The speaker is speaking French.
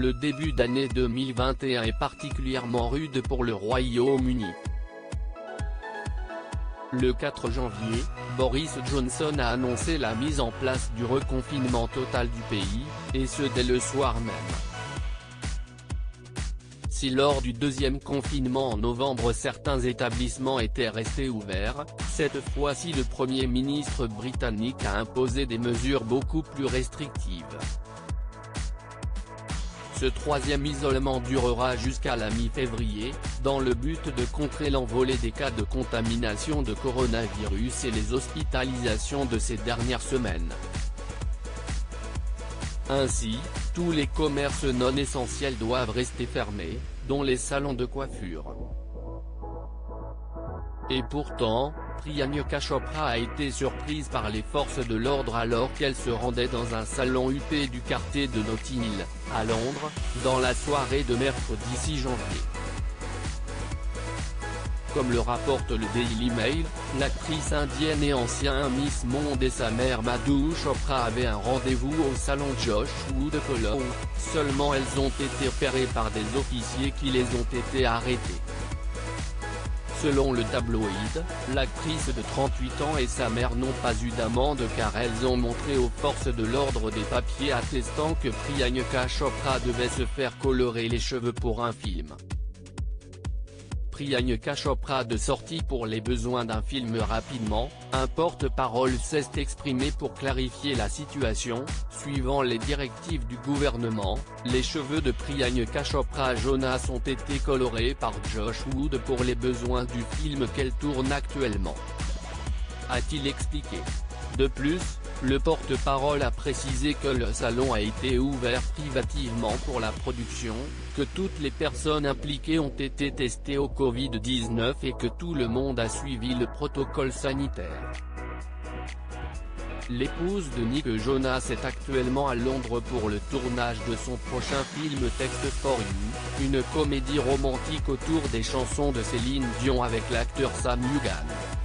Le début d'année 2021 est particulièrement rude pour le Royaume-Uni. Le 4 janvier, Boris Johnson a annoncé la mise en place du reconfinement total du pays, et ce dès le soir même. Si lors du deuxième confinement en novembre certains établissements étaient restés ouverts, cette fois-ci le Premier ministre britannique a imposé des mesures beaucoup plus restrictives. Ce troisième isolement durera jusqu'à la mi-février, dans le but de contrer l'envolée des cas de contamination de coronavirus et les hospitalisations de ces dernières semaines. Ainsi, tous les commerces non essentiels doivent rester fermés, dont les salons de coiffure. Et pourtant, Priyanka Chopra a été surprise par les forces de l'ordre alors qu'elle se rendait dans un salon huppé du quartier de Notting Hill, à Londres, dans la soirée de mercredi 6 janvier. Comme le rapporte le Daily Mail, l'actrice indienne et ancien Miss Monde et sa mère Madhu Chopra avaient un rendez-vous au salon Josh Wood Polo, seulement elles ont été repérées par des officiers qui les ont été arrêtés. Selon le tabloïd, l'actrice de 38 ans et sa mère n'ont pas eu d'amende car elles ont montré aux forces de l'ordre des papiers attestant que Priyanka Chopra devait se faire colorer les cheveux pour un film. Priyanka Chopra de sortie pour les besoins d'un film rapidement, un porte-parole s'est exprimé pour clarifier la situation. Suivant les directives du gouvernement, les cheveux de Priyanka Chopra Jonas ont été colorés par Josh Wood pour les besoins du film qu'elle tourne actuellement, a-t-il expliqué. De plus, le porte-parole a précisé que le salon a été ouvert privativement pour la production, que toutes les personnes impliquées ont été testées au Covid-19 et que tout le monde a suivi le protocole sanitaire. L'épouse de Nick Jonas est actuellement à Londres pour le tournage de son prochain film Text for You, une comédie romantique autour des chansons de Céline Dion avec l'acteur Sam Egan.